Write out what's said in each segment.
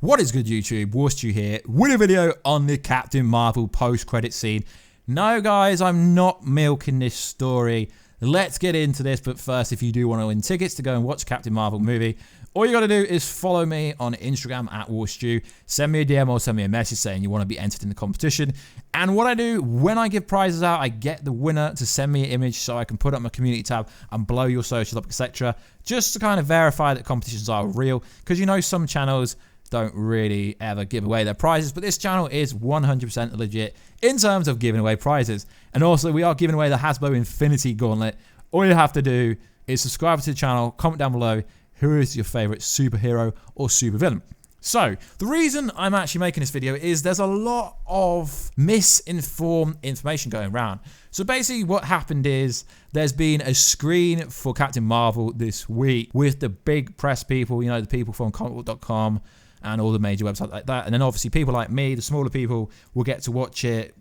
What is good, YouTube? Warstu here with a video on the Captain Marvel post-credit scene. No, guys, I'm not milking this story. Let's get into this, but first, if you do want to win tickets to go and watch Captain Marvel movie, all you got to do is follow me on Instagram at Warstu. Send me a DM or send me a message saying you want to be entered in the competition. And what I do, when I give prizes out, I get the winner to send me an image so I can put up my community tab and blow your socials up, etc. Just to kind of verify that competitions are real. Because you know some channels don't really ever give away their prizes, but this channel is 100% legit in terms of giving away prizes. And also, we are giving away the Hasbro Infinity Gauntlet. All you have to do is subscribe to the channel, comment down below who is your favorite superhero or supervillain. So, the reason I'm actually making this video is there's a lot of misinformed information going around. So basically what happened is there's been a screen for Captain Marvel this week with the big press people, you know, the people from comicbook.com and all the major websites like that. And then obviously people like me, the smaller people, will get to watch it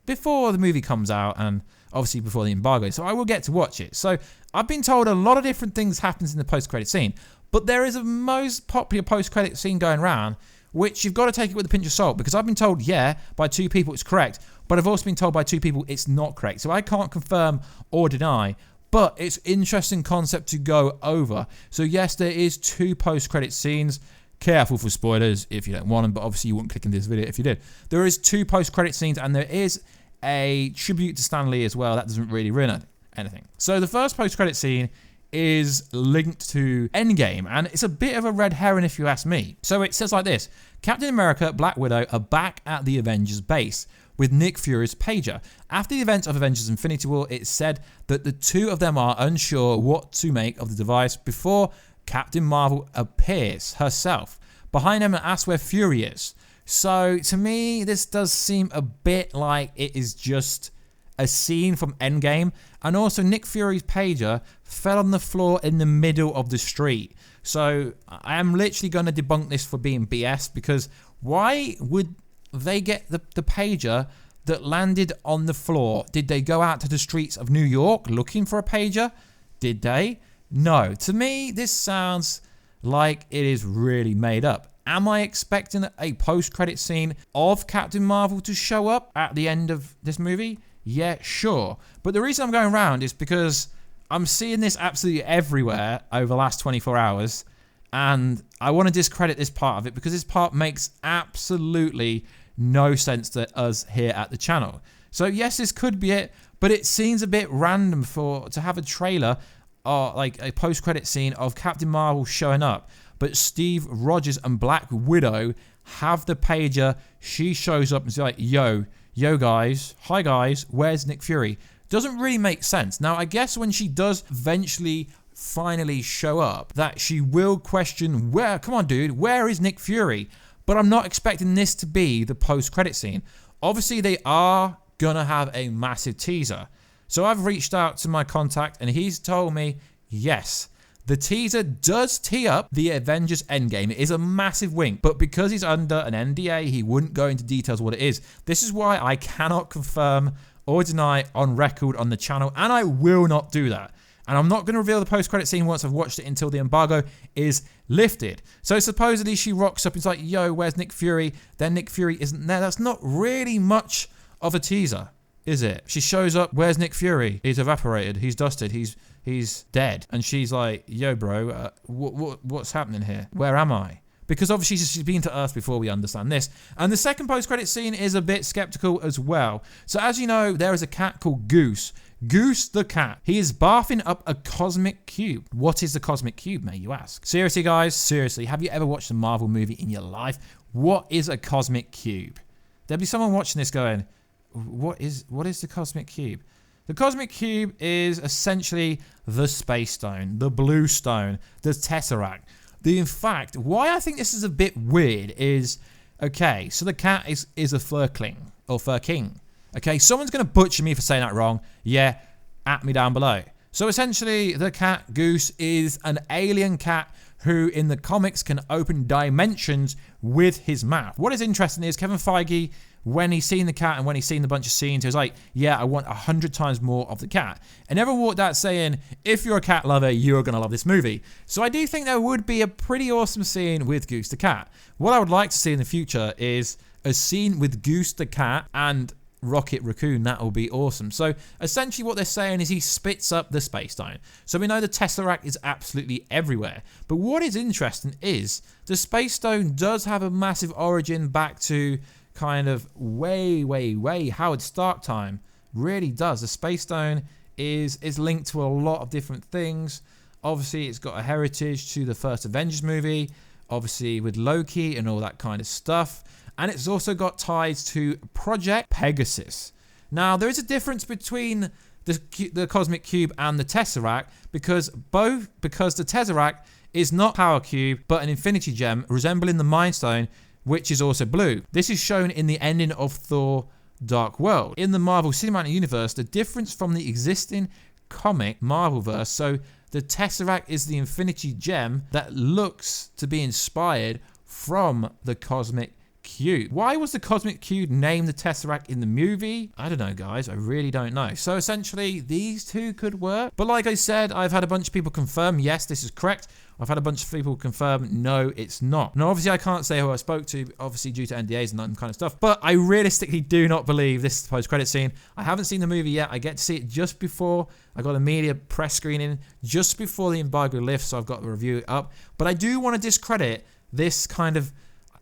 before the movie comes out and obviously before the embargo. So I will get to watch it. So I've been told a lot of different things happens in the post-credit scene. But there is a most popular post-credit scene going around, which you've got to take it with a pinch of salt, because I've been told, yeah, by 2 people it's correct, but I've also been told by 2 people it's not correct. So I can't confirm or deny, but it's interesting concept to go over. So yes, there is 2 post-credit scenes. Careful for spoilers if you don't want them, but obviously you wouldn't click into this video if you did. There is 2 post-credit scenes, and there is a tribute to Stan Lee as well. That doesn't really ruin anything. So the first post-credit scene is linked to Endgame, and it's a bit of a red herring if you ask me. So it says like this: Captain America, Black Widow are back at the Avengers base with Nick Fury's pager. After the events of Avengers Infinity War, it's said that the 2 of them are unsure what to make of the device before Captain Marvel appears herself behind them and asks where Fury is. So to me, this does seem a bit like it is just a scene from Endgame. And also, Nick Fury's pager fell on the floor in the middle of the street. So I am literally going to debunk this for being BS, because why would they get the pager that landed on the floor? Did they go out to the streets of New York looking for a pager? Did they? No. To me, this sounds like it is really made up. Am I expecting a post-credit scene of Captain Marvel to show up at the end of this movie? Yeah, sure. But the reason I'm going around is because I'm seeing this absolutely everywhere over the last 24 hours. And I want to discredit this part of it because this part makes absolutely no sense to us here at the channel. So yes, this could be it, but it seems a bit random to have a trailer or like a post-credit scene of Captain Marvel showing up. But Steve Rogers and Black Widow have the pager. She shows up and is like, yo guys, hi guys, where's Nick Fury? Doesn't really make sense. Now, I guess when she does eventually finally show up, that she will question, come on dude, where is Nick Fury? But I'm not expecting this to be the post-credit scene. Obviously, they are gonna have a massive teaser. So I've reached out to my contact and he's told me, yes, the teaser does tee up the Avengers Endgame. It is a massive wink, but because he's under an NDA, he wouldn't go into details what it is. This is why I cannot confirm or deny on record on the channel, and I will not do that. And I'm not going to reveal the post-credit scene once I've watched it until the embargo is lifted. So supposedly she rocks up and is like, yo, where's Nick Fury? Then Nick Fury isn't there. That's not really much of a teaser, is it? She shows up, where's Nick Fury? He's evaporated, he's dusted, he's dead. And she's like, yo bro, what's happening here? Where am I? Because obviously she's been to Earth before, we understand this. And the second post-credit scene is a bit skeptical as well. So as you know, there is a cat called Goose. Goose the cat. He is barfing up a cosmic cube. What is the cosmic cube, may you ask? Seriously guys, seriously, have you ever watched a Marvel movie in your life? What is a cosmic cube? There'll be someone watching this going, what is the cosmic cube? The cosmic cube is essentially the space stone, the blue stone, the tesseract. In fact, why I think this is a bit weird is, okay, so the cat is a furkling or furking. Okay, someone's going to butcher me for saying that wrong. Yeah, at me down below. So essentially, the cat Goose is an alien cat who in the comics can open dimensions with his mouth. What is interesting is Kevin Feige when he's seen the cat and when he's seen the bunch of scenes, he was like, yeah, I want 100 times more of the cat. And everyone walked out saying, if you're a cat lover, you're going to love this movie. So I do think there would be a pretty awesome scene with Goose the cat. What I would like to see in the future is a scene with Goose the cat and Rocket Raccoon. That will be awesome. So essentially what they're saying is he spits up the space stone. So we know the Tesseract is absolutely everywhere. But what is interesting is the space stone does have a massive origin back to kind of way Howard Stark time. Really does. The space stone is linked to a lot of different things. Obviously it's got a heritage to the first Avengers movie, obviously with Loki and all that kind of stuff. And it's also got ties to Project Pegasus. Now, there is a difference between the Cosmic Cube and the Tesseract because the Tesseract is not a power cube, but an infinity gem resembling the Mind Stone, which is also blue. This is shown in the ending of Thor Dark World. In the Marvel Cinematic Universe, the difference from the existing comic Marvelverse, so the Tesseract is the infinity gem that looks to be inspired from the Cosmic Cube. Why was the Cosmic Cube named the Tesseract in the movie? I don't know, guys. I really don't know. So essentially, these two could work. But like I said, I've had a bunch of people confirm, yes, this is correct. I've had a bunch of people confirm, no, it's not. Now, obviously, I can't say who I spoke to, obviously due to NDAs and that kind of stuff. But I realistically do not believe this is the post-credit scene. I haven't seen the movie yet. I get to see it just before I got a media press screening, just before the embargo lifts, so I've got the review up. But I do want to discredit this kind of...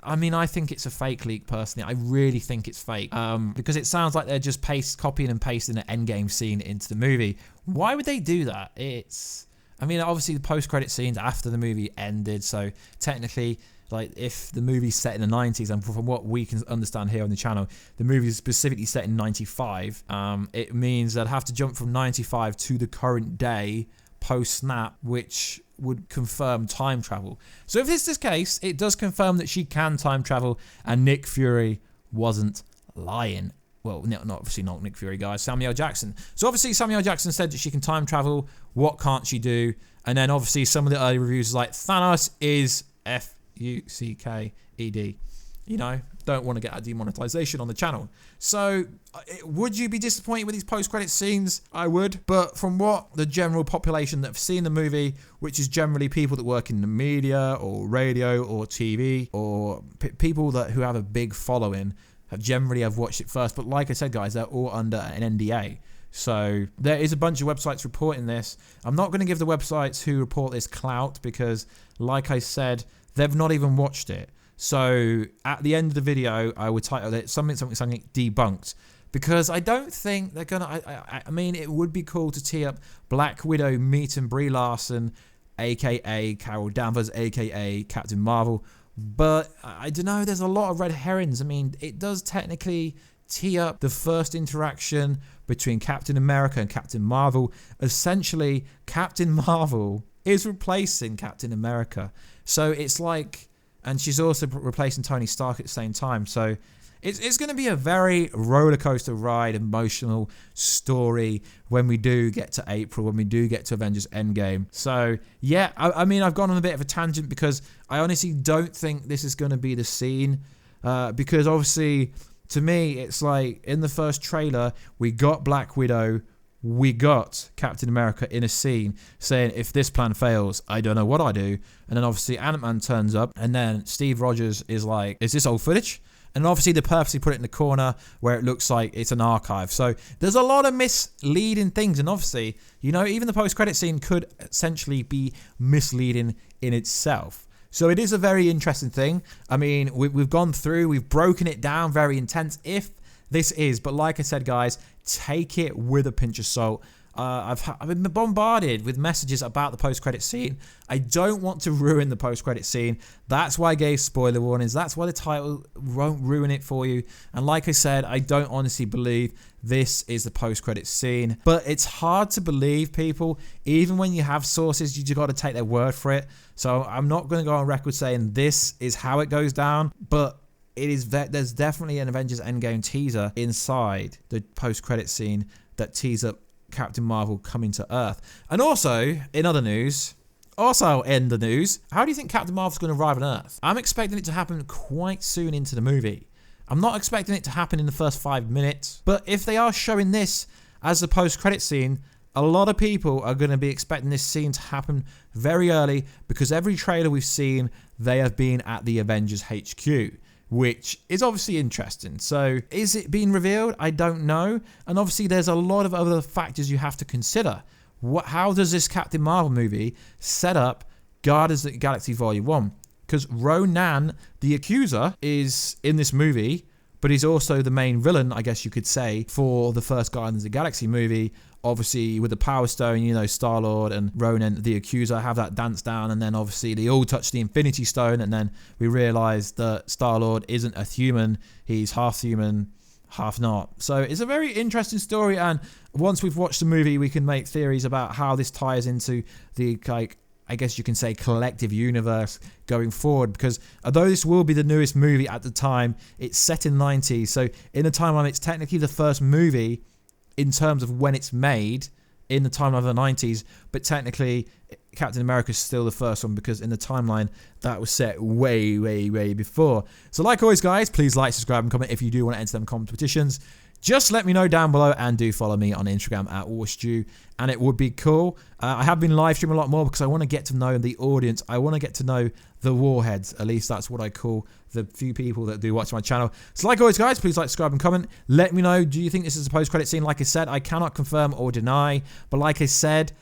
I mean, I think it's a fake leak, personally. I really think it's fake. Because it sounds like they're just copying and pasting an Endgame scene into the movie. Why would they do that? I mean, obviously, the post-credit scenes after the movie ended. So, technically, like, if the movie's set in the 90s, and from what we can understand here on the channel, the movie is specifically set in 95. It means they'd have to jump from 95 to the current day post-snap, which would confirm time travel. So if this is the case, it does confirm that she can time travel and Nick Fury wasn't lying. Well, obviously not Nick Fury, guys. Samuel Jackson. So obviously Samuel Jackson said that she can time travel. What can't she do? And then obviously some of the early reviews is like, Thanos is F-U-C-K-E-D. You know, don't want to get a demonetization on the channel. So, would you be disappointed with these post-credit scenes? I would. But from what the general population that have seen the movie, which is generally people that work in the media or radio or TV or people who have a big following, have watched it first. But like I said, guys, they're all under an NDA. So there is a bunch of websites reporting this. I'm not going to give the websites who report this clout because, like I said, they've not even watched it. So at the end of the video, I would title it something debunked, because I don't think they're gonna. I mean, it would be cool to tee up Black Widow meeting Brie Larson, aka Carol Danvers, aka Captain Marvel, but I don't know. There's a lot of red herrings. I mean, it does technically tee up the first interaction between Captain America and Captain Marvel. Essentially, Captain Marvel is replacing Captain America, so it's like. And she's also replacing Tony Stark at the same time. So it's going to be a very roller coaster ride, emotional story when we do get to April, when we do get to Avengers Endgame. So, yeah, I mean, I've gone on a bit of a tangent because I honestly don't think this is going to be the scene. Because obviously, to me, it's like in the first trailer, we got Black Widow. We got Captain America in a scene saying, if this plan fails, I don't know what I do. And then obviously Ant-Man turns up and then Steve Rogers is like, is this old footage? And obviously they purposely put it in the corner where it looks like it's an archive. So there's a lot of misleading things. And obviously, you know, even the post-credit scene could essentially be misleading in itself. So it is a very interesting thing. I mean, we've gone through, we've broken it down very intense. If this is, but like I said, guys, take it with a pinch of salt. I've been bombarded with messages about the post-credit scene. I don't want to ruin the post-credit scene. That's why I gave spoiler warnings. That's why the title won't ruin it for you. And like I said, I don't honestly believe this is the post-credit scene. But it's hard to believe, people. Even when you have sources, you just got to take their word for it. So I'm not going to go on record saying this is how it goes down. But there's definitely an Avengers Endgame teaser inside the post-credit scene that teases up Captain Marvel coming to Earth. And also, in other news, how do you think Captain Marvel's going to arrive on Earth? I'm expecting it to happen quite soon into the movie. I'm not expecting it to happen in the first 5 minutes. But if they are showing this as a post-credit scene, a lot of people are going to be expecting this scene to happen very early, because every trailer we've seen, they have been at the Avengers HQ, which is obviously interesting. So is it being revealed? I don't know. And obviously there's a lot of other factors you have to consider. How does this Captain Marvel movie set up Guardians of the Galaxy Volume 1? Because Ronan, the Accuser, is in this movie, but he's also the main villain, I guess you could say, for the first Guardians of the Galaxy movie. Obviously, with the Power Stone, you know, Star-Lord and Ronan, the Accuser, have that dance down, and then obviously they all touch the Infinity Stone, and then we realise that Star-Lord isn't a human. He's half human, half not. So it's a very interesting story, and once we've watched the movie, we can make theories about how this ties into the, like, I guess you can say, collective universe going forward, because although this will be the newest movie at the time, it's set in the 90s, so in the timeline it's technically the first movie in terms of when it's made in the timeline of the 90s, but technically Captain America is still the first one, because in the timeline that was set way, way, way before. So like always, guys, please like, subscribe, and comment if you do want to enter them competitions. Just let me know down below, and do follow me on Instagram at Warstu, and it would be cool. I have been live streaming a lot more because I want to get to know the audience. I want to get to know the warheads. At least that's what I call the few people that do watch my channel. So like always, guys, please like, subscribe, and comment. Let me know, do you think this is a post-credit scene? Like I said, I cannot confirm or deny, but like I said,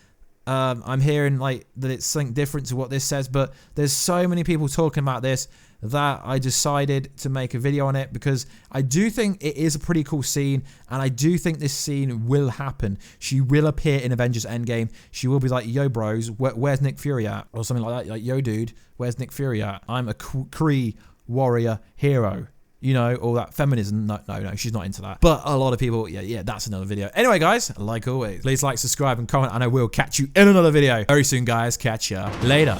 I'm hearing like that it's something different to what this says, but there's so many people talking about this that I decided to make a video on it, because I do think it is a pretty cool scene, and I do think this scene will happen. She will appear in Avengers Endgame. She will be like, yo bros, where's Nick Fury at? Or something like that, like, yo dude, where's Nick Fury at? I'm a Kree warrior hero. You know, all that feminism. No, she's not into that. But a lot of people, yeah, that's another video. Anyway, guys, like always, please like, subscribe, and comment, and I will catch you in another video very soon, guys. Catch ya later.